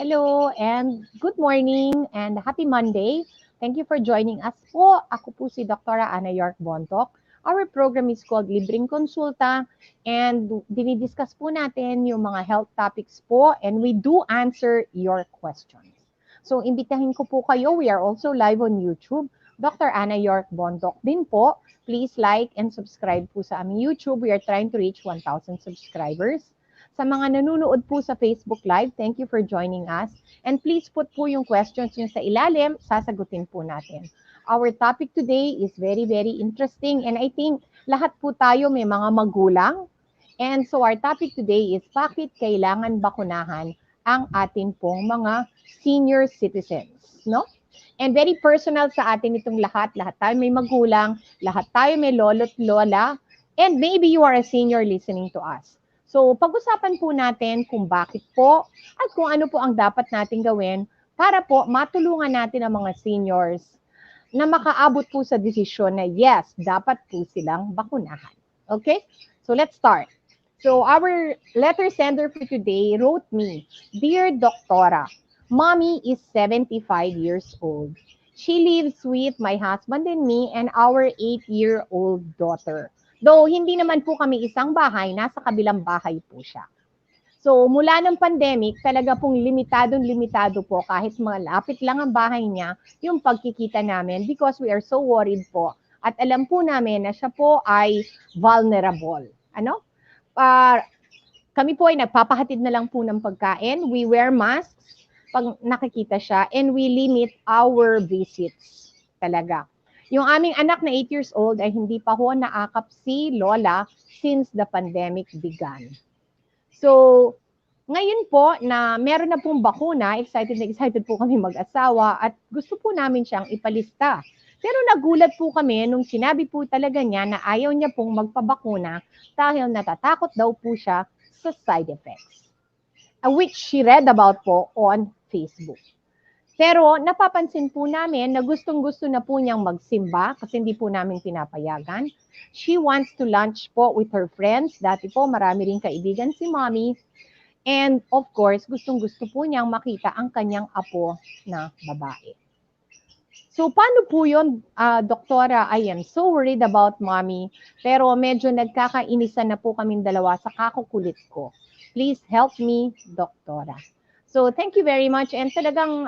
Hello and good morning and happy Monday. Thank you for joining us po. Ako po si Dr. Ana York Bondoc. Our program is called Libreng Konsulta and dinidiscuss po natin yung mga health topics po and we do answer your questions. So imbitahin ko po kayo. We are also live on YouTube. Dr. Ana York Bondoc din po. Please like and subscribe po sa aming YouTube. We are trying to reach 1,000 subscribers. Sa mga nanonood po sa Facebook Live, thank you for joining us. And please put po yung questions nyo sa ilalim, sasagutin po natin. Our topic today is very, very interesting. And I think lahat po tayo may mga magulang. And so our topic today is bakit kailangan bakunahan ang atin pong mga senior citizens, no? And very personal sa atin itong lahat. Lahat tayo may magulang, lahat tayo may lolo't lola, and maybe you are a senior listening to us. So, pag-usapan po natin kung bakit po at kung ano po ang dapat natin gawin para po matulungan natin ang mga seniors na makaabot po sa desisyon na yes, dapat po silang bakunahan. Okay? So, let's start. So, our letter sender for today wrote me, Dear Doktora, Mommy is 75 years old. She lives with my husband and me and our 8-year-old daughter. Though hindi naman po kami isang bahay, nasa kabilang bahay po siya. So mula ng pandemic, talaga pong limitado po kahit malapit lang ang bahay niya, yung pagkikita namin because we are so worried po. At alam po namin na siya po ay vulnerable. Ano? Kami po ay nagpapahatid na lang po ng pagkain. We wear masks pag nakikita siya and we limit our visits talaga. Yung aming anak na 8 years old ay hindi pa ho naakap si Lola since the pandemic began. So, ngayon po na meron na pong bakuna, excited po kami mag-asawa at gusto po namin siyang ipalista. Pero nagulat po kami nung sinabi po talaga niya na ayaw niya pong magpabakuna dahil natatakot daw po siya sa side effects. Which she read about po on Facebook. Pero napapansin po namin na gustong-gusto na po niyang magsimba kasi hindi po namin pinapayagan. She wants to lunch po with her friends. Dati po marami rin kaibigan si Mommy. And of course, gustong-gusto po niyang makita ang kanyang apo na babae. So paano po yun, Doktora? I am so worried about Mommy. Pero medyo nagkakainisan na po kaming dalawa sa kakukulit ko. Please help me, Doktora. So, thank you very much. And talagang,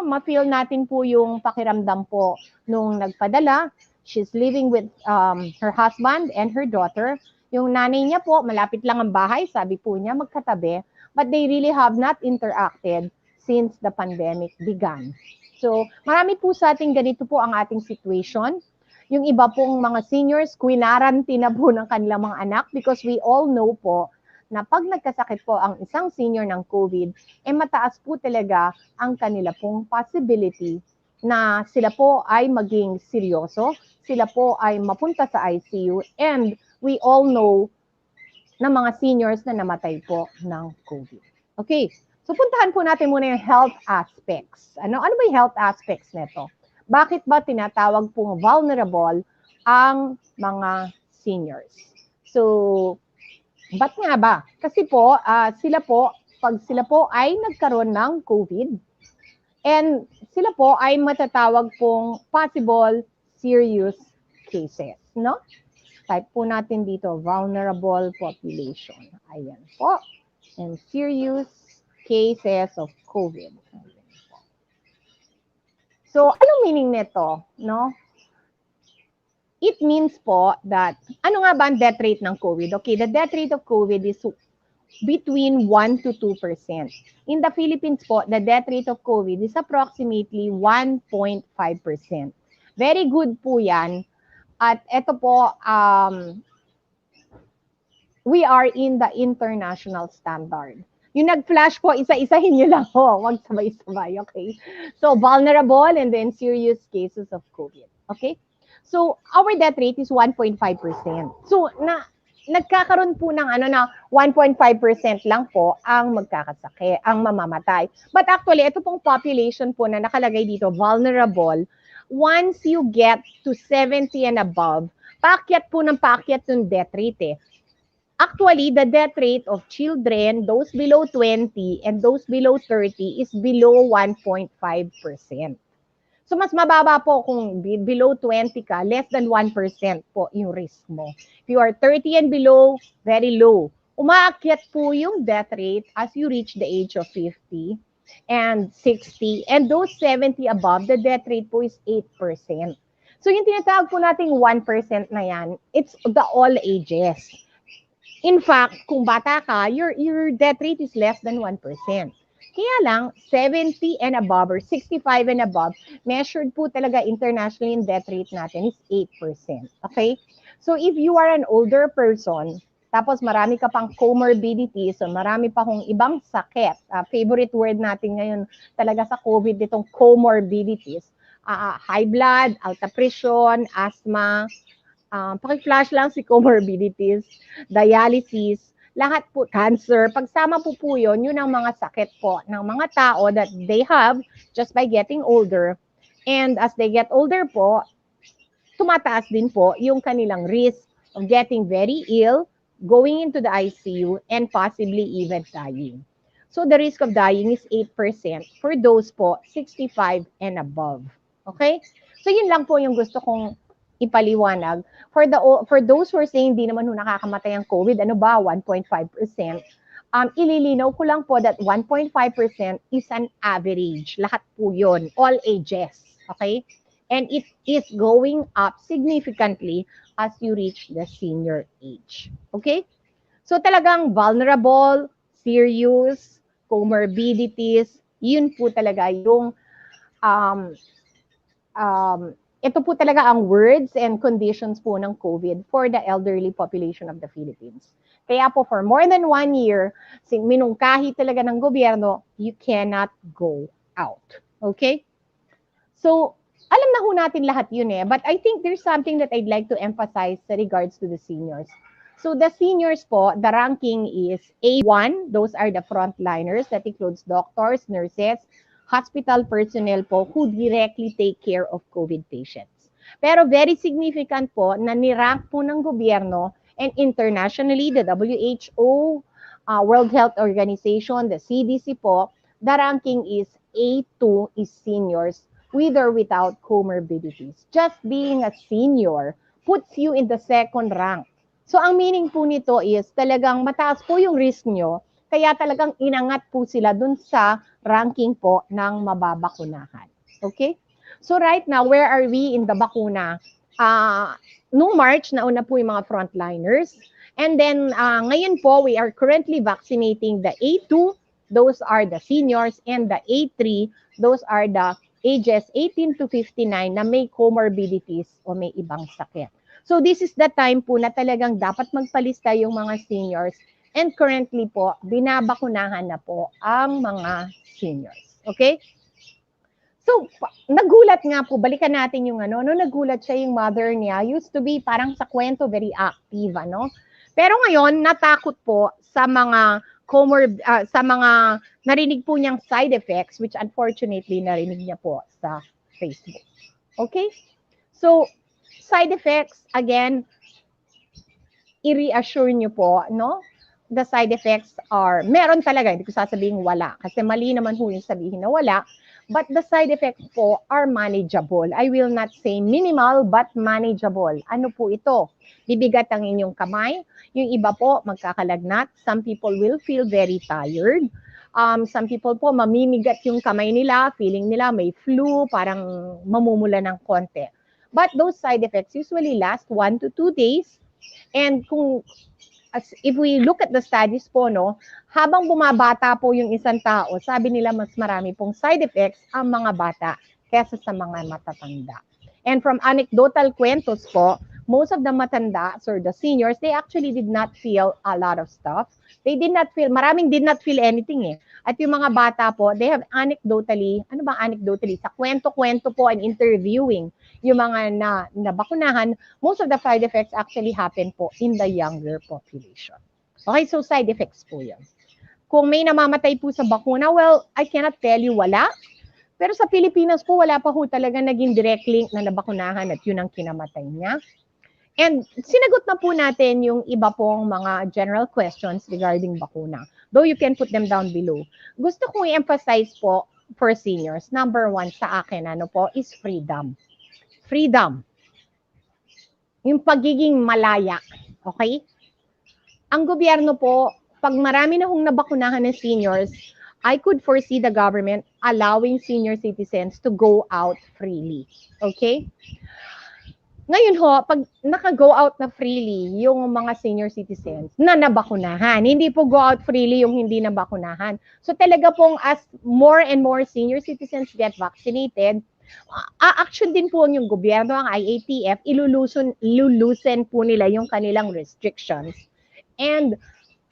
ma-feel natin po yung pakiramdam po nung nagpadala. She's living with her husband and her daughter. Yung nanay niya po, malapit lang ang bahay, sabi po niya, magkatabi. But they really have not interacted since the pandemic began. So, marami po sa ating ganito po ang ating situation. Yung iba pong mga seniors, kwinarantina po ng kanilang mga anak because we all know po na pag nagkasakit po ang isang senior ng COVID, mataas po talaga ang kanila pong possibility na sila po ay maging seryoso, sila po ay mapunta sa ICU, and we all know na mga seniors na namatay po ng COVID. Okay, so puntahan po natin muna yung health aspects. Ano ba yung health aspects nito? Bakit ba tinatawag pong vulnerable ang mga seniors? So, ba't nga ba? Kasi po, pag sila po ay nagkaroon ng COVID, and sila po ay matatawag pong possible serious cases, no? Type po natin dito, vulnerable population. Ayan po. And serious cases of COVID. So, anong meaning nito, no? It means po that, ano nga ba ang death rate ng COVID? Okay, the death rate of COVID is between 1 to 2%. In the Philippines po, the death rate of COVID is approximately 1.5%. Very good po yan. At ito po, we are in the international standard. Yung nag-flash po, isa-isahin nyo lang po. Huwag sabay-sabay, okay? So, vulnerable and then serious cases of COVID, okay? So, our death rate is 1.5%. So, nagkakaroon po ng 1.5% lang po ang magkakasakit, ang mamamatay. But actually, ito pong population po na nakalagay dito, vulnerable, once you get to 70 and above, paakyat po ng paakyat yung death rate eh. Actually, the death rate of children, those below 20 and those below 30 is below 1.5%. So mas mababa po kung below 20 ka, less than 1% po yung risk mo. If you are 30 and below, very low. Umaakyat po yung death rate as you reach the age of 50 and 60. And those 70 above, the death rate po is 8%. So yung tinatawag po nating 1% na yan, it's the all ages. In fact, kung bata ka, your death rate is less than 1%. Kaya lang, 70 and above or 65 and above, measured po talaga internationally in death rate natin is 8%. Okay? So if you are an older person, tapos marami ka pang comorbidities, so marami pa kong ibang sakit, favorite word natin ngayon talaga sa COVID, itong comorbidities, high blood, alta presyon, asthma, paki-flash lang si comorbidities, dialysis, lahat po, cancer, pagsama po yun ang mga sakit po ng mga tao that they have just by getting older. And as they get older po, tumataas din po yung kanilang risk of getting very ill, going into the ICU, and possibly even dying. So the risk of dying is 8% for those po 65 and above. Okay? So yun lang po yung gusto kong ipaliwanag. For those who are saying di naman nakakamatay ang COVID, ano ba, 1.5%? Ililinaw ko lang po that 1.5% is an average. Lahat po yun, all ages. Okay? And it is going up significantly as you reach the senior age. Okay? So talagang vulnerable, serious, comorbidities, yun po talaga yung ito po talaga ang words and conditions po ng COVID for the elderly population of the Philippines. Kaya po for more than 1 year, minungkahi talaga ng gobyerno, you cannot go out. Okay? So, alam na ho natin lahat yun eh. But I think there's something that I'd like to emphasize sa regards to the seniors. So the seniors po, the ranking is A1. Those are the frontliners. That includes doctors, nurses, hospital personnel po who directly take care of COVID patients. Pero very significant po na nirank po ng gobyerno and internationally, the WHO, World Health Organization, the CDC po, the ranking is A2 is seniors with or without comorbidities. Just being a senior puts you in the second rank. So ang meaning po nito is talagang mataas po yung risk nyo, kaya talagang inangat po sila dun sa ranking po ng mababakunahan. Okay? So right now, where are we in the bakuna? Noong March, nauna po yung mga frontliners. And then ngayon po, we are currently vaccinating the A2, those are the seniors, and the A3, those are the ages 18 to 59 na may comorbidities o may ibang sakit. So this is the time po na talagang dapat magpalista yung mga seniors, and currently po, binabakunahan na po ang mga seniors. Okay? So, nagulat nga po, balikan natin yung nagulat siya, yung mother niya, used to be parang sa kwento, very active, Pero ngayon, natakot po sa mga sa mga narinig po niyang side effects, which unfortunately narinig niya po sa Facebook. Okay? So, side effects, again, i-reassure niyo po, The side effects are, meron talaga, hindi ko sasabihin wala, kasi mali naman po yung sabihin na wala, but the side effects po are manageable. I will not say minimal, but manageable. Ano po ito? Bibigat ang inyong kamay, yung iba po magkakalagnat, some people will feel very tired, some people po mamimigat yung kamay nila, feeling nila may flu, parang mamumula ng konti. But those side effects usually last 1 to 2 days. And if we look at the studies po, habang bumabata po yung isang tao, sabi nila mas marami pong side effects ang mga bata kesa sa mga matatanda. And from anecdotal kwentos po, most of the matandas or the seniors, they actually did not feel a lot of stuff. They did not feel, maraming did not feel anything eh. At yung mga bata po, they have anecdotally, ano ba anecdotally? Sa kwento-kwento po and interviewing yung mga nabakunahan, most of the side effects actually happen po in the younger population. Okay, so side effects po yan. Kung may namamatay po sa bakuna, well, I cannot tell you wala. Pero sa Pilipinas po, wala pa po talaga naging direct link na nabakunahan at yun ang kinamatay niya. And sinagot na po natin yung iba pong mga general questions regarding bakuna. Though you can put them down below. Gusto kong i-emphasize po for seniors, number one sa akin, ano po, is freedom. Freedom. Yung pagiging malaya. Okay? Ang gobyerno po, pag marami na hong nabakunahan ng seniors, I could foresee the government allowing senior citizens to go out freely. Okay? Ngayon ho, pag naka-go out na freely yung mga senior citizens na nabakunahan, hindi po go out freely yung hindi nabakunahan. So talaga pong as more and more senior citizens get vaccinated, a-action din po yung gobyerno, ang IATF, ilulusen po nila yung kanilang restrictions. And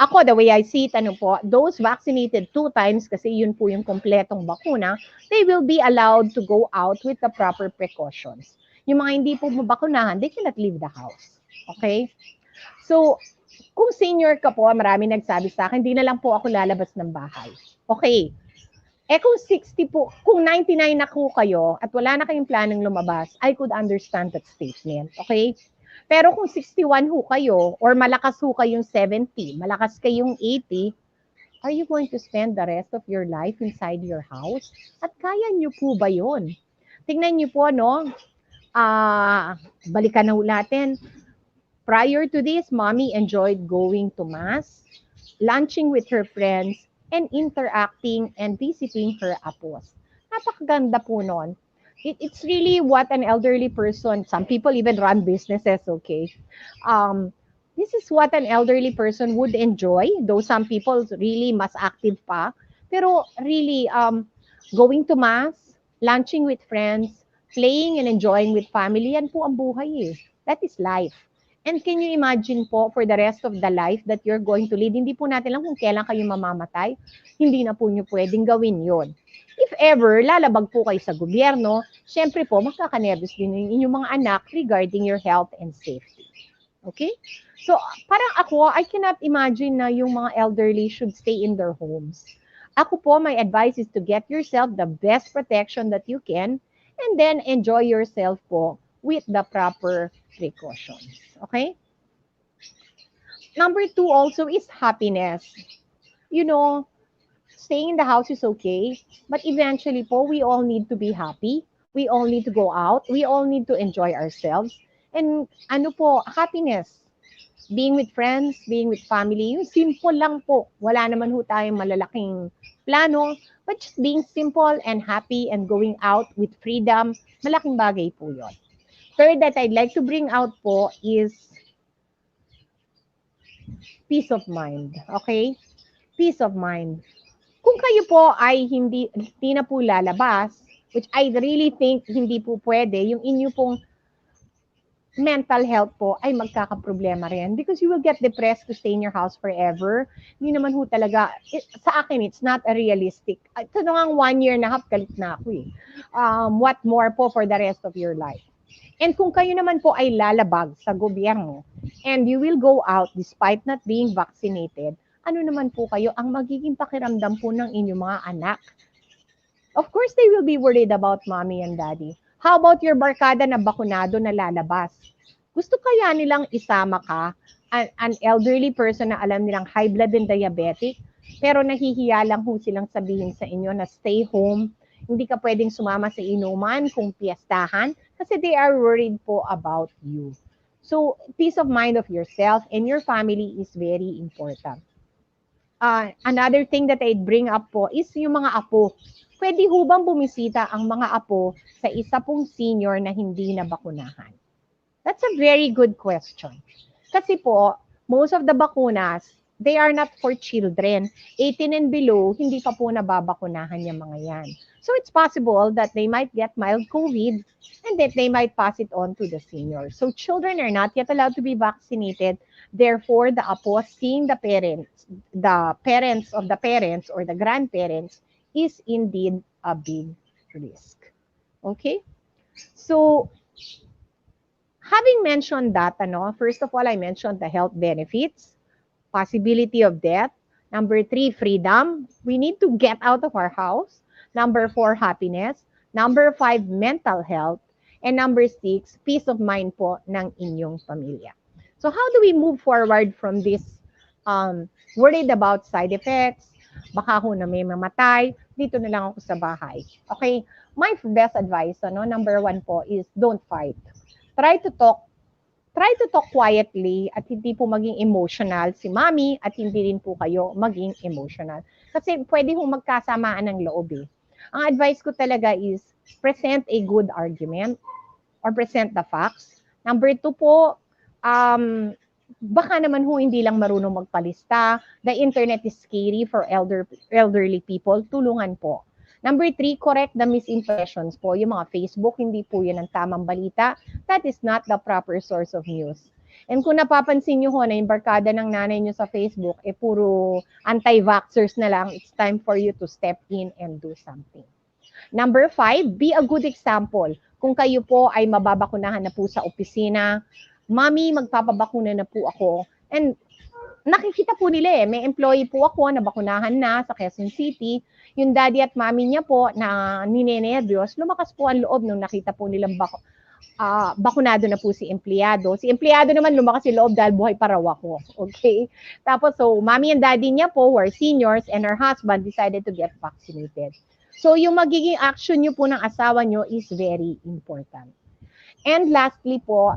ako, the way I see it, ano po, those vaccinated 2 times, kasi yun po yung kompletong bakuna, they will be allowed to go out with the proper precautions. Yung mga hindi po mabakunahan, they cannot leave the house. Okay? So, kung senior ka po, marami nagsabi sa akin, hindi na lang po ako lalabas ng bahay. Okay. Kung 60 po, kung 99 na po kayo at wala na kayong planong lumabas, I could understand that statement. Okay? Pero kung 61 ho kayo, or malakas ho kayong 70, malakas kayong 80, are you going to spend the rest of your life inside your house? At kaya nyo po ba yun? Tingnan nyo po, no? Balikan na natin. Prior to this, mommy enjoyed going to mass, lunching with her friends, and interacting and visiting her apos. Napakaganda po nun. It's really what an elderly person, some people even run businesses, okay? This is what an elderly person would enjoy, though some people really mas active pa. Pero really, going to mass, lunching with friends, playing and enjoying with family, yan po ang buhay eh. That is life. And can you imagine po for the rest of the life that you're going to lead? Hindi po natin lang kung kailan kayo mamamatay. Hindi na po nyo pwedeng gawin yon. If ever, lalabag po kayo sa gobyerno, syempre po, magkakanervous din yung inyong mga anak regarding your health and safety. Okay? So, parang ako, I cannot imagine na yung mga elderly should stay in their homes. Ako po, my advice is to get yourself the best protection that you can and then enjoy yourself po with the proper precautions. Okay? Number 2 also is happiness. You know, staying in the house is okay, but eventually po, we all need to be happy. We all need to go out. We all need to enjoy ourselves. And ano po, happiness. Being with friends, being with family, yung simple lang po. Wala naman ho tayong malalaking plano, but just being simple and happy and going out with freedom, malaking bagay po yon. Third that I'd like to bring out po is peace of mind. Okay? Peace of mind. Kung kayo po ay hindi na po lalabas, which I really think hindi po pwede, yung inyo pong mental health po ay magkakaproblema rin because you will get depressed to stay in your house forever. Hindi naman ho talaga, sa akin, it's not a realistic. Ito na nga 1 year na half, galit na ako eh. What more po for the rest of your life? And kung kayo naman po ay lalabag sa gobyerno and you will go out despite not being vaccinated, ano naman po kayo ang magiging pakiramdam po ng inyong mga anak? Of course, they will be worried about mommy and daddy. How about your barkada na bakunado na lalabas? Gusto kaya nilang isama ka, an elderly person na alam nilang high blood and diabetic, pero nahihiya lang ho silang sabihin sa inyo na stay home, hindi ka pwedeng sumama sa inuman kung piyestahan, kasi they are worried po about you. So, peace of mind of yourself and your family is very important. Another thing that I'd bring up po is yung mga apo. Pwede ho bang bumisita ang mga apo sa isa pong senior na hindi nabakunahan? That's a very good question. Kasi po, most of the bakunas, they are not for children. 18 and below, hindi pa po nababakunahan yung mga yan. So it's possible that they might get mild COVID and that they might pass it on to the seniors. So children are not yet allowed to be vaccinated. Therefore, the apo seeing the parents of the parents or the grandparents is indeed a big risk. Okay? So, having mentioned that, first of all, I mentioned the health benefits, possibility of death. Number 3, freedom. We need to get out of our house. Number 4, happiness. Number 5, mental health. And number 6, peace of mind po ng inyong pamilya. So how do we move forward from this worried about side effects? Baka ho na may mamatay, dito na lang ako sa bahay. Okay, my best advice, number 1 po is don't fight. Try to talk quietly at hindi po maging emotional si mommy at hindi rin po kayo maging emotional. Kasi pwede hong magkasamaan ng loob eh. Ang advice ko talaga is present a good argument or present the facts. Number 2 po, baka naman ho hindi lang marunong magpalista. The internet is scary for elderly people. Tulungan po. Number 3, correct the misimpressions po. Yung mga Facebook, hindi po yan ang tamang balita. That is not the proper source of news. And kung napapansin nyo ho na yung barkada ng nanay nyo sa Facebook, puro anti-vaxxers na lang, it's time for you to step in and do something. Number 5, be a good example. Kung kayo po ay mababakunahan na po sa opisina, Mami, magpapabakuna na po ako. And nakikita po nila may employee po ako na bakunahan na sa Quezon City. Yung daddy at mami niya po na ninenervyos, lumakas po ang loob nung nakita po nilang bakunado na po si empleyado. Si empleyado naman lumakas yung loob dahil buhay pa raw ako. Okay? Tapos, so, mami and daddy niya po were seniors and her husband decided to get vaccinated. So, yung magiging action niyo po ng asawa niyo is very important. And lastly po,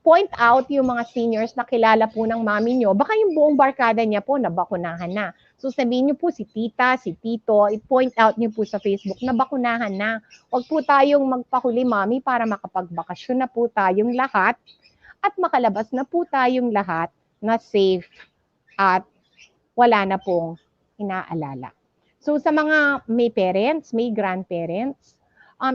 point out yung mga seniors na kilala po ng mami nyo, baka yung buong barkada niya po nabakunahan na. So sabihin nyo po si tita, si tito, i-point out nyo po sa Facebook na bakunahan na. Huwag po tayong magpahuli, mami, para makapagbakasyon na po tayong lahat at makalabas na po tayong lahat na safe at wala na pong inaalala. So sa mga may parents, may grandparents,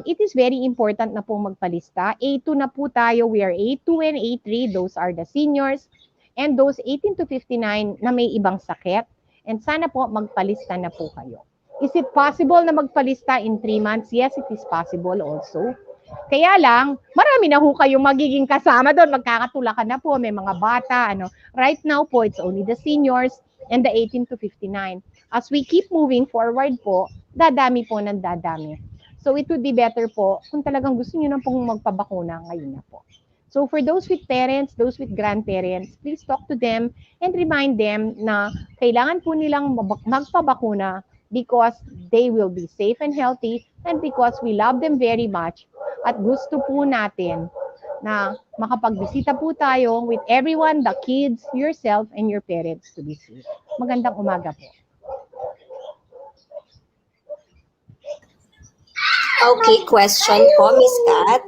it is very important na po magpalista. A2 na po tayo. We are A2 and A3. Those are the seniors. And those 18 to 59 na may ibang sakit. And sana po magpalista na po kayo. Is it possible na magpalista in 3 months? Yes, it is possible also. Kaya lang, marami na ho kayong magiging kasama doon. Magkakatulakan na po. May mga bata. Right now po, it's only the seniors and the 18 to 59. As we keep moving forward po, dadami po ng dadami. So it would be better po kung talagang gusto niyo na pong magpabakuna ngayon na po. So for those with parents, those with grandparents, please talk to them and remind them na kailangan po nilang magpabakuna because they will be safe and healthy and because we love them very much at gusto po natin na makapagbisita po tayo with everyone, the kids, yourself, and your parents to be safe. Magandang umaga po. Okay, question po, Miss Kat.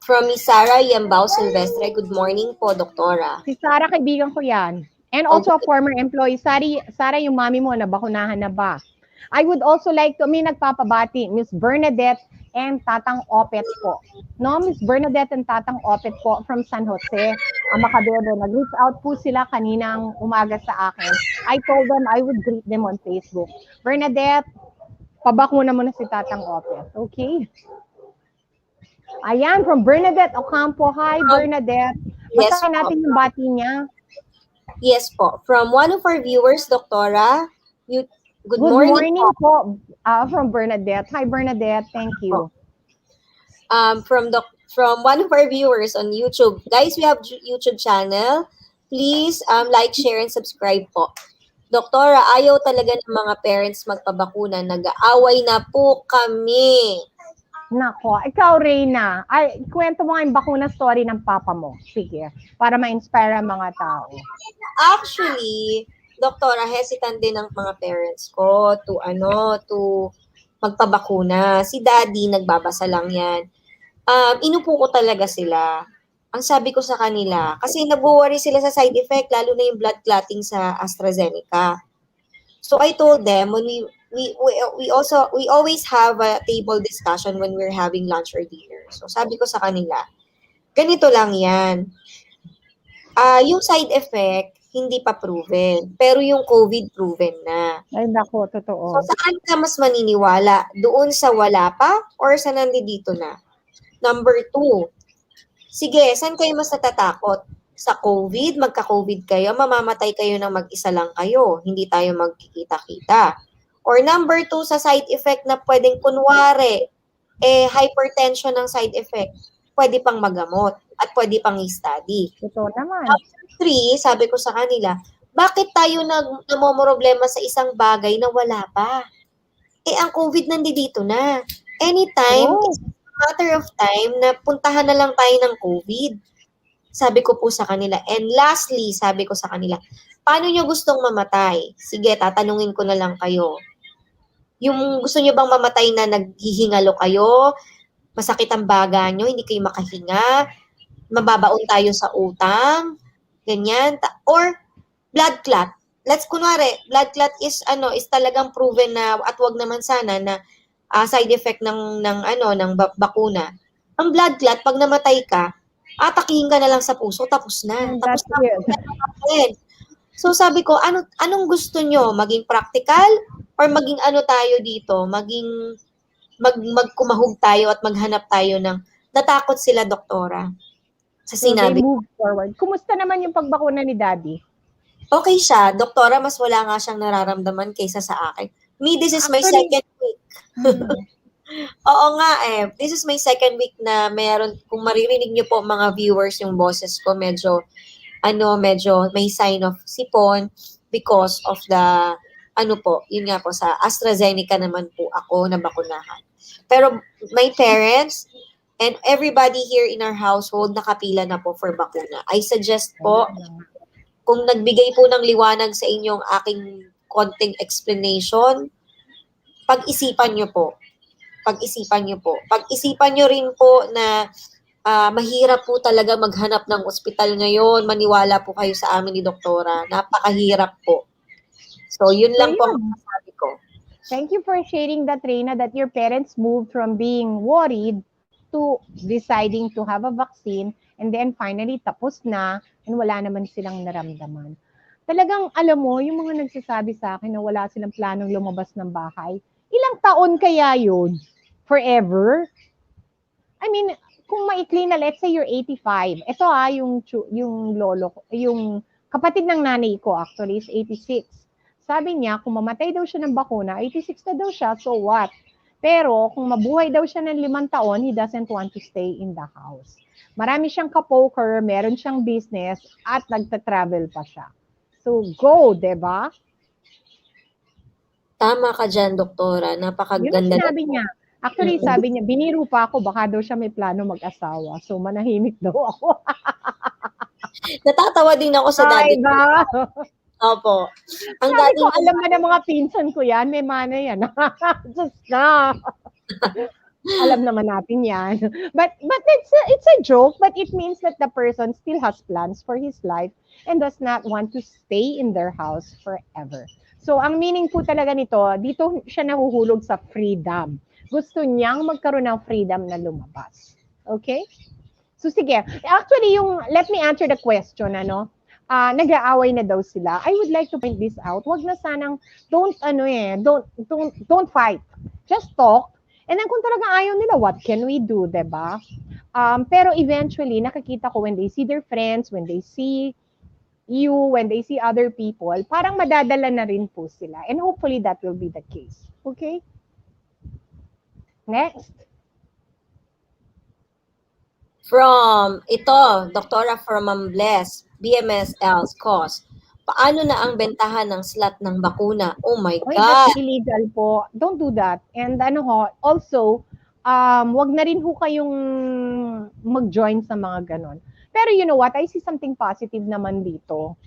From Miss Sarah Yambao Silvestre. Good morning po, Doktora. Si Sarah, kaibigan ko yan. And also a former employee. Sarah, yung mami mo, nabakunahan na ba? I would also like to, may nagpapabati, Miss Bernadette and Tatang Opet po. No, Miss Bernadette and Tatang Opet po from San Jose, Macabebe. Nag-reach out po sila kaninang umaga sa akin. I told them I would greet them on Facebook. Bernadette, pabakuna mo na si Tatang Opet. Okay? Ayan, from Bernadette Ocampo. Hi, Bernadette. Yes, Basahin natin yung bati niya. Yes po. From one of our viewers, Doktora, good morning po. From Bernadette. Hi, Bernadette. Thank you. From one of our viewers on YouTube. Guys, we have YouTube channel. Please like, share, and subscribe po. Doktora, ayaw talaga ng mga parents magpabakuna. Nag-aaway na po kami. Nako, ikaw, Reyna. Kwento mo nga yung bakuna story ng papa mo. Sige, para ma-inspire ang mga tao. Actually, Doktora, hesitant din ang mga parents ko to magpabakuna. Si Daddy, nagbabasa lang yan. Inupo ko talaga sila. Ang sabi ko sa kanila, kasi nag-worry sila sa side effect, lalo na yung blood clotting sa AstraZeneca. So I told them, when we always have a table discussion when we're having lunch or dinner. So sabi ko sa kanila, ganito lang yan. Yung side effect, hindi pa proven. Pero yung COVID proven na. Ay, nako, totoo. So saan ka mas maniniwala? Doon sa wala pa or sa nandito na? Number 2, sige, saan kayo mas natatakot? Sa COVID, magka-COVID kayo, mamamatay kayo ng mag-isa lang kayo. Hindi tayo magkikita-kita. Or number 2, sa side effect na pwedeng kunwari, hypertension ng side effect, pwede pang magamot at pwede pang i-study. Ito naman. Number 3, sabi ko sa kanila, bakit tayo namomroblema sa isang bagay na wala pa? Ang COVID nandito na. Anytime, True. it's a matter of time na puntahan na lang tayo ng COVID. Sabi ko po sa kanila. And lastly, sabi ko sa kanila, paano nyo gustong mamatay? Sige, tatanungin ko na lang kayo. Yung gusto nyo bang mamatay na naghihingalo kayo? Masakit ang baga nyo, hindi kayo makahinga? Mababaon tayo sa utang? Ganyan? Or blood clot? Kunwari, blood clot is talagang proven na at wag naman sana na side effect ng bakuna. Ang blood clot, pag namatay ka, atakihin ka na lang sa puso, tapos na. Tapos That's na. it. So sabi ko, anong gusto nyo? Maging practical or maging tayo dito? Maging magkumahog tayo at maghanap tayo ng natakot sila, doktora. Sa So they sinabi. move forward. Kumusta naman yung pagbakuna ni Daddy? Okay siya. Doktora, mas wala nga siyang nararamdaman kaysa sa akin. This is my Actually, second week. Oo nga This is my second week na meron, kung maririnig niyo po mga viewers yung boses ko, medyo may sign of sipon because of the, yun nga po, sa AstraZeneca naman po ako na bakunahan. Pero my parents and everybody here in our household nakapila na po for bakuna. I suggest po, kung nagbigay po ng liwanag sa inyong aking konting explanation, pag-isipan nyo po. Pag-isipan nyo rin po na mahirap po talaga maghanap ng ospital ngayon. Maniwala po kayo sa amin ni Doktora. Napakahirap po. So, yun lang po ang masasabi ko. Thank you for sharing that, Reina, that your parents moved from being worried to deciding to have a vaccine, and then finally tapos na and wala naman silang naramdaman. Talagang alam mo, yung mga nagsasabi sa akin na wala silang planong lumabas ng bahay, ilang taon kaya yun? Forever? I mean, kung maikli na, let's say you're 85. Ito yung lolo ko, yung kapatid ng nanay ko actually is 86. Sabi niya, kung mamatay daw siya ng bakuna, 86 na daw siya, so what? Pero kung mabuhay daw siya ng 5 taon, he doesn't want to stay in the house. Marami siyang kapoker, meron siyang business, at nagta-travel pa siya. So go, diba? Tama ka dyan, Doktora. Napakaganda. Yun ang sinabi niya. Actually, sabi niya, biniro pa ako, baka daw siya may plano mag-asawa. So, manahimik daw ako. Natatawa din ako sa daddy. Ba? Opo. Ang sabi ko, alam mo na mga pinsan ko yan, may mana yan. Just na. Alam naman natin yan. But it's a joke, but it means that the person still has plans for his life and does not want to stay in their house forever. So, ang meaning po talaga nito, dito siya nahuhulog sa freedom. Gusto niyang magkaroon ng freedom na lumabas. Okay? So, sige. Actually, let me answer the question, nag-aaway na daw sila. I would like to point this out. Wag na sanang, don't fight. Just talk. And then kung talaga ayaw nila, what can we do, diba? Pero eventually, nakikita ko when they see their friends, when they see you, when they see other people, parang madadala na rin po sila. And hopefully that will be the case. Okay? Next. Doktora from Bless, BMSL's cause. Paano na ang bentahan ng slot ng bakuna? Oh my God! That's illegal po. Don't do that. And also, wag na rin ho kayong mag-join sa mga ganon. Pero you know what? I see something positive naman dito.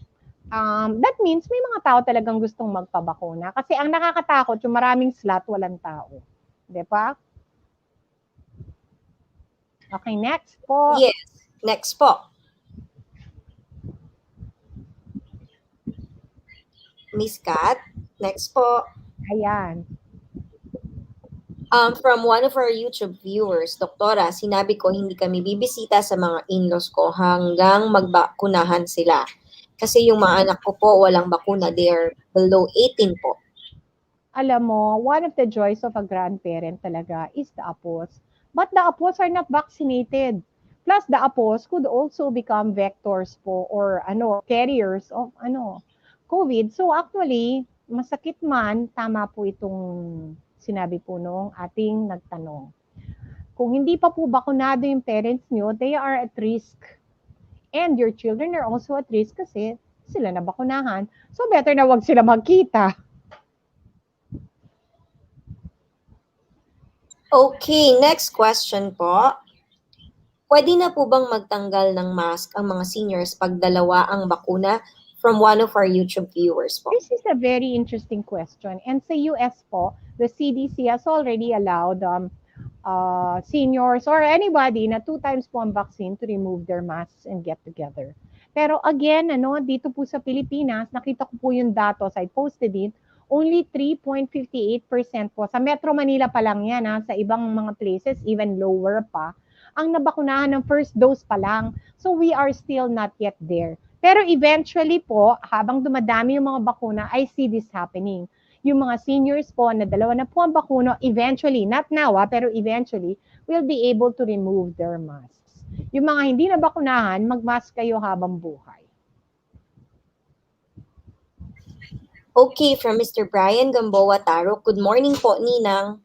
That means may mga tao talagang gustong magpabakuna. Kasi ang nakakatakot, yung maraming slot, walang tao. Di ba? Okay, next po. Yes, next po. Miss Kat, next po. Ayan. From one of our YouTube viewers, Doktora, sinabi ko hindi kami bibisita sa mga in-laws ko hanggang magbakunahan sila. Kasi yung mga anak ko po walang bakuna, they are below 18 po. Alam mo, one of the joys of a grandparent talaga is the apos. But the apos are not vaccinated. Plus, the apos could also become vectors po or carriers of COVID. So actually, masakit man, tama po itong sinabi po nung ating nagtanong. Kung hindi pa po bakunado yung parents nyo, they are at risk. And your children are also at risk kasi sila na bakunahan. So better na wag sila magkita. Okay, next question po. Pwede na po bang magtanggal ng mask ang mga seniors pag dalawa ang bakuna from one of our YouTube viewers po? This is a very interesting question. And sa US po, the CDC has already allowed seniors or anybody na 2 times po ang vaccine to remove their masks and get together. Pero again, dito po sa Pilipinas, nakita ko po yung datos, I posted it, only 3.58% po. Sa Metro Manila pa lang yan, sa ibang mga places, even lower pa, ang nabakunahan ng first dose pa lang. So we are still not yet there. Pero eventually po, habang dumadami yung mga bakuna, I see this happening. Yung mga seniors po na dalawa na po ang bakuna, eventually, not now, pero eventually, will be able to remove their masks. Yung mga hindi na bakunahan, mag-mask kayo habang buhay. Okay, from Mr. Brian Gamboa Taro. Good morning po, Ninang.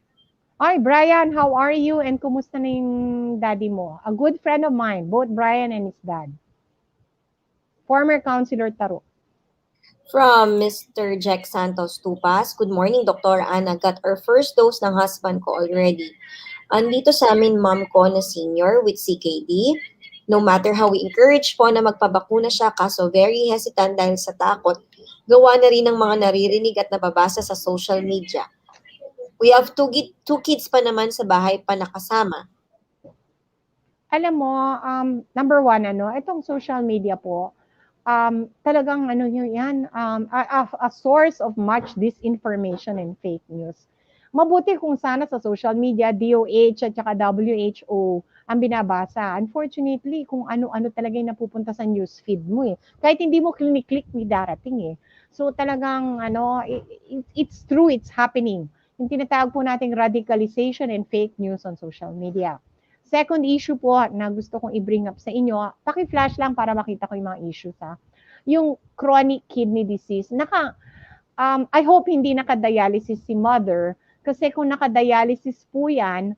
Hi, Brian, how are you? And kumusta na yung daddy mo? A good friend of mine, both Brian and his dad. Former Councilor Taro. From Mr. Jack Santos Tupas. Good morning, Dr. Ana. Got our first dose ng husband ko already. Andito sa amin mom ko na senior with CKD. No matter how we encourage po na magpabakuna siya, kaso very hesitant dahil sa takot. Gawa na rin ng mga naririnig at nababasa sa social media. We have two kids pa naman sa bahay pa nakasama. Alam mo, number one, itong social media po, talagang yan, a source of much disinformation and fake news. Mabuti kung sana sa social media, DOH at saka WHO ang binabasa. Unfortunately, kung ano-ano talaga yung napupunta sa newsfeed mo eh. Kahit hindi mo click, may darating eh. So talagang, it's true, it's happening. Yung tinatawag po nating radicalization and fake news on social media. Second issue po na gusto kong i-bring up sa inyo, paki-flash lang para makita ko yung mga issues ha. Yung chronic kidney disease, I hope hindi naka-dialysis si mother kasi kung naka-dialysis po yan,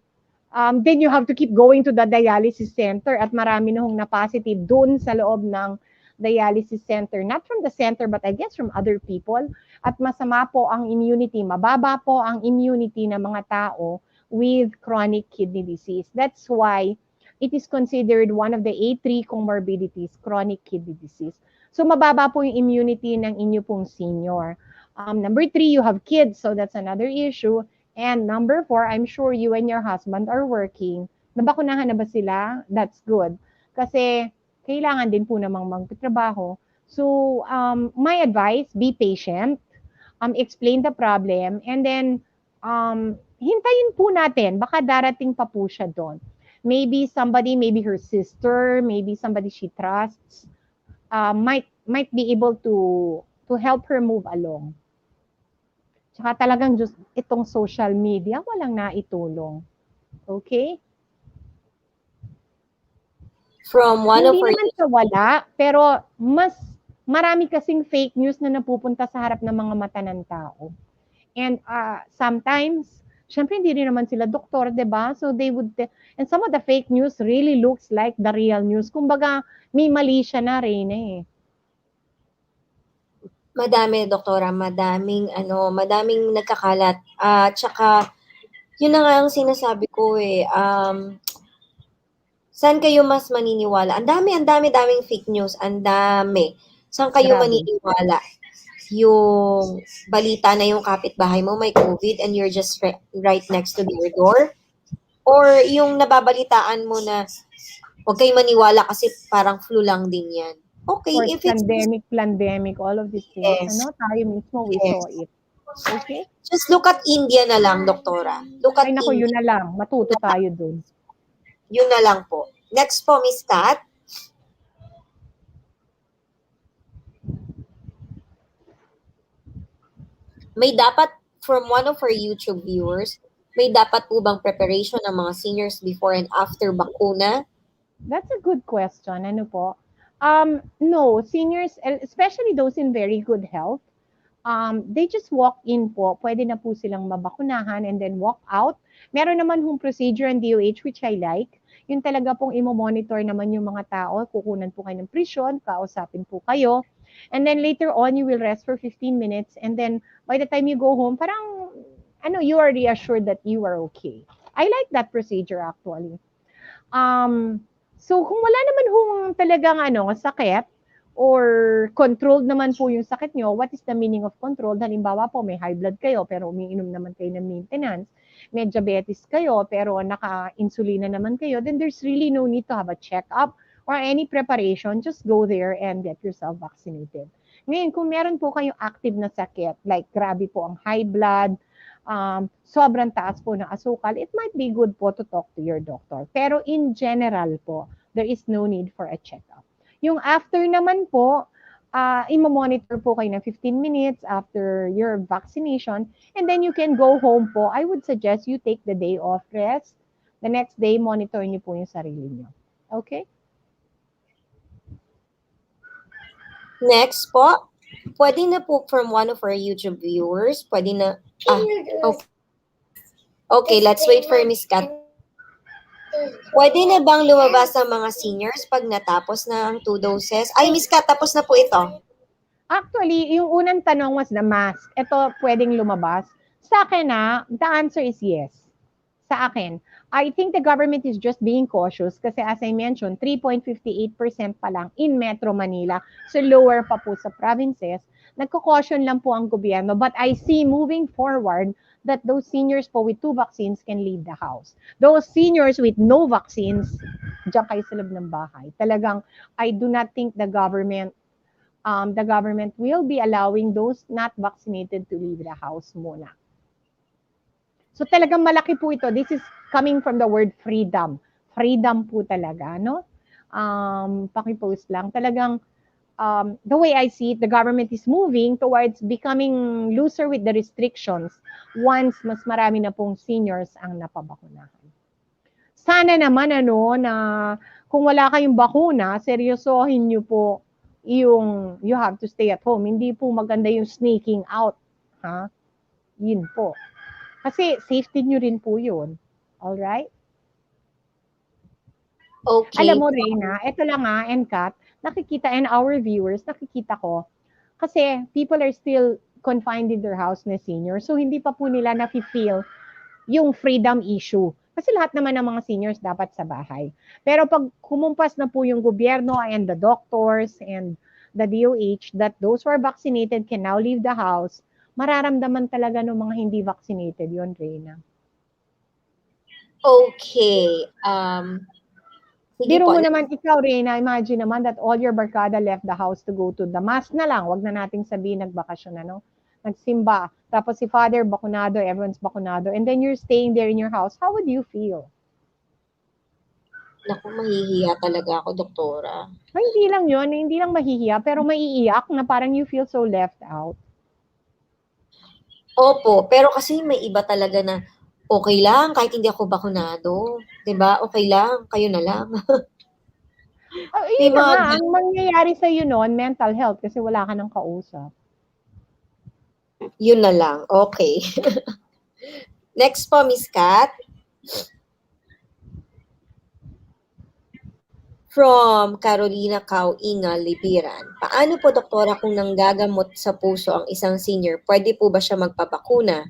then you have to keep going to the dialysis center at marami na hong na-positive doon sa loob ng dialysis center. Not from the center but I guess from other people. At masama po ang immunity, mababa po ang immunity ng mga tao with chronic kidney disease. That's why it is considered one of the A3 comorbidities, chronic kidney disease. So mababa po yung immunity ng inyo pong senior. Number 3, you have kids, so that's another issue. And number 4, I'm sure you and your husband are working. Nabakunahan na ba sila? That's good. Kasi kailangan din po namang magtrabaho. So my advice, be patient, explain the problem, and then hintayin po natin, baka darating pa po siya doon. Maybe somebody, maybe her sister, maybe somebody she trusts, might be able to help her move along. Tsaka talagang just itong social media, walang naitulong. Okay? From one Hindi of our... naman sa wala, pero marami kasing fake news na napupunta sa harap ng mga mata ng tao. And sometimes, syempre hindi rin naman sila doktor, 'di ba? So they would and some of the fake news really looks like the real news. Kumbaga, may mali siya na rin eh. Madami, doktora, madaming nagkakalat. Tsaka yun na nga ang sinasabi ko eh. Saan kayo mas maniniwala? Ang daming fake news, ang dami. Saan kayo Grabe. maniniwala? Yung balita na yung kapitbahay mo may COVID and you're just right next to their door? Or yung nababalitaan mo na huwag kayo maniwala kasi parang flu lang din yan. Okay, Or if it's pandemic, all of these things. yes, Tayo mismo, we yes. saw it. Okay? Just look at India na lang, doktora. Look at Ay naku, India. yun na lang. Matuto tayo dun. Yun na lang po. Next po, Miss Kat. May dapat, from one of our YouTube viewers, may dapat po bang preparation ng mga seniors before and after bakuna? That's a good question. Ano po? No, seniors, especially those in very good health, They just walk in po, pwede na po silang mabakunahan and then walk out. Meron naman hong procedure ang DOH which I like. Yung talaga pong imo-monitor naman yung mga tao, kukunan po kayo ng presyon, kausapin po kayo. And then later on, you will rest for 15 minutes and then by the time you go home, parang you are reassured that you are okay. I like that procedure actually. So kung wala naman hong talagang sakit or controlled naman po yung sakit nyo, what is the meaning of controlled? Halimbawa po, may high blood kayo pero umiinom naman kayo ng maintenance, may diabetes kayo pero naka-insulina naman kayo, then there's really no need to have a check-up or any preparation. Just go there and get yourself vaccinated. Ngayon, kung meron po kayong active na sakit, like grabe po ang high blood, sobrang taas po ng asukal, it might be good po to talk to your doctor. Pero in general po, there is no need for a checkup. Yung after naman po, i-monitor po kayo ng 15 minutes after your vaccination, and then you can go home po. I would suggest you take the day off rest. The next day, monitor niyo po yung sarili niyo. Okay? Next po, pwede na po from one of our YouTube viewers, pwede na, okay, let's wait for Miss Kat. Pwede na bang lumabas ang mga seniors pag natapos na ang 2 doses? Ay, Miss Kat, tapos na po ito. Actually, yung unang tanong was the mask. Ito, pwedeng lumabas. Sa akin the answer is yes. Sa akin. I think the government is just being cautious kasi as I mentioned, 3.58% pa lang in Metro Manila. So lower pa po sa provinces. Nagko-caution lang po ang gobyerno. But I see moving forward that those seniors po with 2 vaccines can leave the house. Those seniors with no vaccines, diyan kayo sa loob ng bahay. Talagang, I do not think the government will be allowing those not vaccinated to leave the house muna. So talagang malaki po ito. This is coming from the word freedom. Freedom po talaga, no? Paki-post lang. Talagang, the way I see it, the government is moving towards becoming looser with the restrictions once mas marami na pong seniors ang napabakunahan. Sana naman na kung wala kayong bakuna, seryosohin nyo po yung you have to stay at home. Hindi po maganda yung sneaking out. Ha? Yun po. Kasi safety nyo rin po yun. Alright? Okay. Alam mo, Reyna, ito lang and Kat, nakikita, and our viewers, nakikita ko, kasi people are still confined in their house na senior, so hindi pa po nila nafe-feel yung freedom issue. Kasi lahat naman ng mga seniors dapat sa bahay. Pero pag kumumpas na po yung gobyerno and the doctors and the DOH that those who are vaccinated can now leave the house, mararamdaman talaga ng mga hindi vaccinated yon, Reyna. Okay. Biro mo naman ikaw, Reyna, imagine naman that all your barkada left the house to go to the mass na lang. Wag na nating sabihin nagbakasyon nagsimba. Tapos si father bakunado, everyone's bakunado. And then you're staying there in your house. How would you feel? Naku, mahihiya talaga ako, doktora. Hindi lang yun. Hindi lang mahihiya, pero maiiyak na parang you feel so left out. Opo, pero kasi may iba talaga na okay lang kahit hindi ako bakunado. 'Di ba? Okay lang, kayo na lang. Yun na nga, ang mangyayari sa iyo noon, mental health kasi wala ka ng kausap. Yun na lang. Okay. Next po, Miss Kat. From Carolina Kauinga, Libiran. Paano po, doktora, kung nanggagamot sa puso ang isang senior, pwede po ba siya magpabakuna?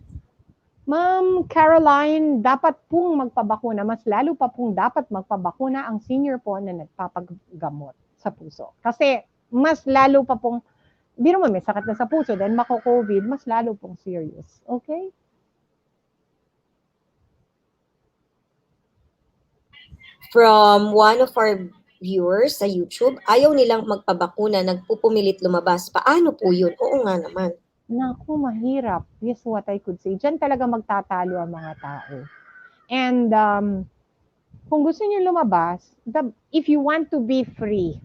Ma'am Caroline, dapat pong magpabakuna. Mas lalo pa pong dapat magpabakuna ang senior po na nagpapagamot sa puso. Kasi mas lalo pa pong, biro mo may sakit na sa puso, then mako-COVID, mas lalo pong serious. Okay? From one of our viewers sa YouTube, ayaw nilang magpabakuna, nagpupumilit lumabas. Paano po yun? Oo nga naman. Naku, mahirap. Yes, what I could say. Diyan talaga magtatalo ang mga tao. And kung gusto niyo lumabas, if you want to be free,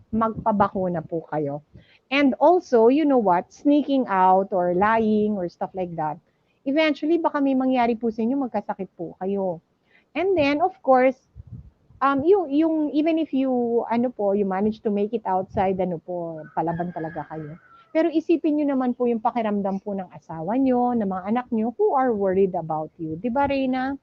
magpabakuna po kayo. And also, you know what, sneaking out or lying or stuff like that, eventually baka may mangyari po sa inyo, magkasakit po kayo. And then, of course, yung even if you you manage to make it outside, palaban talaga kayo. Pero isipin nyo naman po yung pakiramdam po ng asawa nyo, ng mga anak nyo who are worried about you. Di ba, Reyna?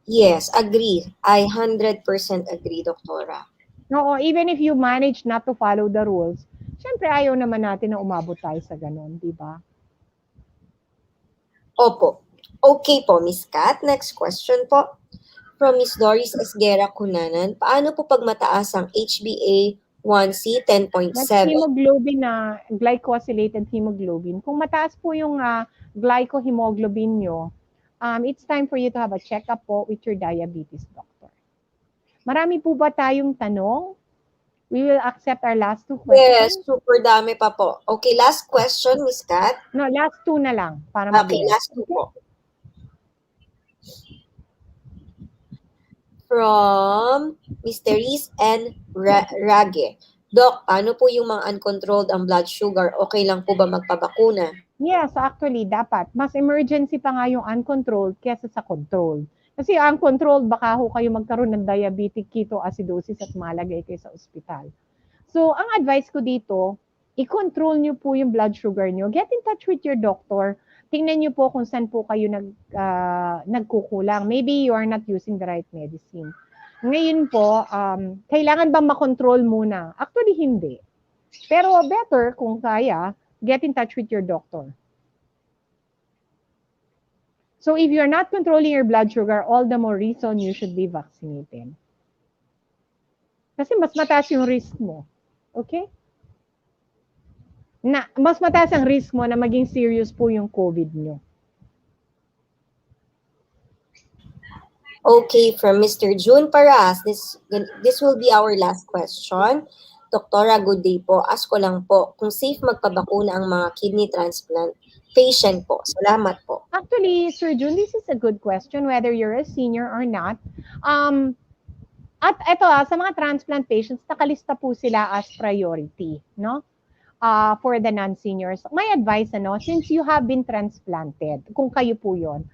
Yes, agree. I 100% agree, Doktora. Oo, even if you manage not to follow the rules, syempre ayaw naman natin na umabot tayo sa ganun, di ba? Opo. Okay po, Miss Kat. Next question po. From Miss Doris Esguera Cunanan, paano po pag mataas ang HbA1c That's 10.7? hemoglobin na glycosylated hemoglobin. Kung mataas po yung glycohemoglobin nyo, it's time for you to have a checkup po with your diabetes doctor. Marami po ba tayong tanong? We will accept our last 2 Yes, questions. super dami pa po. Okay, last question, Miss Kat. No, last 2 na lang para Okay, mabilis. last 2 po. From Mr. Reese and Rage. Doc, paano po yung mga uncontrolled ang blood sugar? Okay lang po ba magpabakuna? Yes, actually, dapat. Mas emergency pa nga yung uncontrolled kesa sa controlled. Kasi uncontrolled, baka ho kayo magkaroon ng diabetic ketoacidosis at malagay kayo sa ospital. So, ang advice ko dito, i-control nyo po yung blood sugar nyo. Get in touch with your doctor. Tingnan nyo po kung saan po kayo nagkukulang. Maybe you are not using the right medicine. Ngayon po, kailangan bang makontrol muna? Actually, hindi. Pero better kung kaya, get in touch with your doctor. So if you're not controlling your blood sugar, all the more reason you should be vaccinated. Kasi mas mataas yung risk mo. Okay? Mas mataas ang risk mo na maging serious po yung COVID nyo. Okay, from Mr. June Paras, this will be our last question. Doktora, good day po. Ask ko lang po, kung safe magpabakuna ang mga kidney transplant patient po. Salamat po. Actually, Sir June, this is a good question, whether you're a senior or not. At ito sa mga transplant patients, nakalista po sila as priority, no? For the non-seniors. My advice, since you have been transplanted, kung kayo po yon,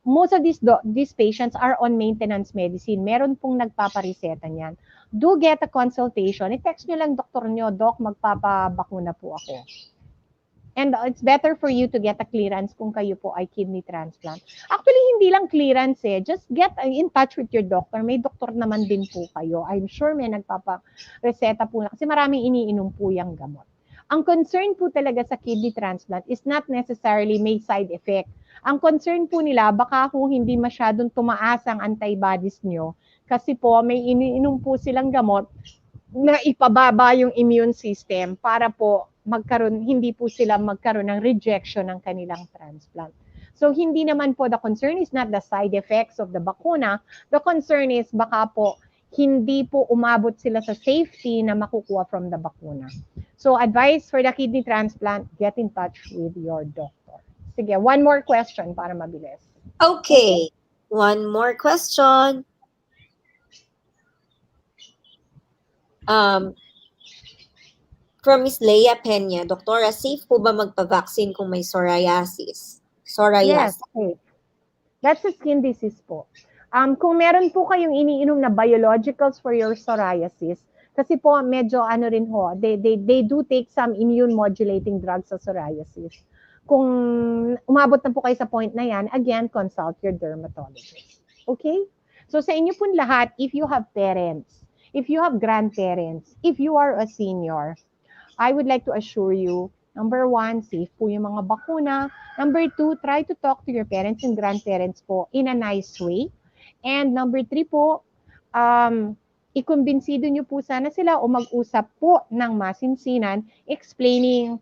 most of these patients are on maintenance medicine. Meron pong nagpapareseta niyan. Do get a consultation. I-text nyo lang doktor nyo, Doc, magpapabakuna po ako. And it's better for you to get a clearance kung kayo po ay kidney transplant. Actually, hindi lang clearance Just get in touch with your doctor. May doktor naman din po kayo. I'm sure may nagpapareseta po na. Kasi maraming iniinom po yung gamot. Ang concern po talaga sa kidney transplant is not necessarily may side effect. Ang concern po nila, baka po hindi masyadong tumaas ang antibodies nyo kasi po may iniinom po silang gamot na ipababa yung immune system para po hindi po sila magkaroon ng rejection ng kanilang transplant. So hindi naman po, the concern is not the side effects of the bakuna. The concern is baka po hindi po umabot sila sa safety na makukuha from the bakuna. So advice for the kidney transplant, get in touch with your doctor. Sige, one more question para mabilis. Okay, one more question. From Ms. Leia Peña, Doktora, safe po ba magpa-vaccine kung may psoriasis? Yes, safe. That's a skin disease po. Kung meron po kayong iniinom na biologicals for your psoriasis, kasi po medyo rin they do take some immune modulating drugs sa psoriasis. Kung umabot na po kayo sa point na yan, again, consult your dermatologist. Okay? So sa inyo po lahat, if you have parents, if you have grandparents, if you are a senior, I would like to assure you, number 1, safe po yung mga bakuna. Number 2, try to talk to your parents and grandparents po in a nice way. And number 3 po, ikumbinsido nyo po sana sila o mag-usap po ng masinsinan explaining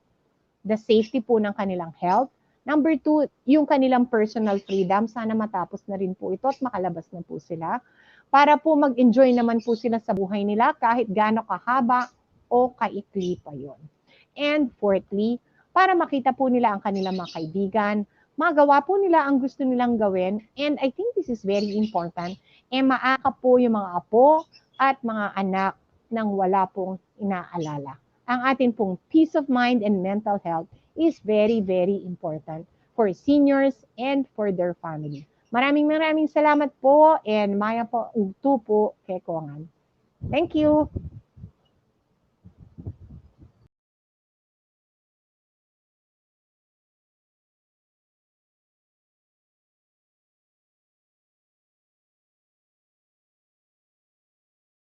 the safety po ng kanilang health. Number 2, yung kanilang personal freedom. Sana matapos na rin po ito at makalabas na po sila. Para po mag-enjoy naman po sila sa buhay nila kahit gaano kahaba o kaikli pa yon. And fourthly, para makita po nila ang kanilang mga kaibigan, magawa po nila ang gusto nilang gawin. And I think this is very important. Maaka po yung mga apo at mga anak nang wala pong inaalala. Ang atin pong peace of mind and mental health is very, very important for seniors and for their family. Maraming salamat po and maya po ugto po kay Kongan. Thank you.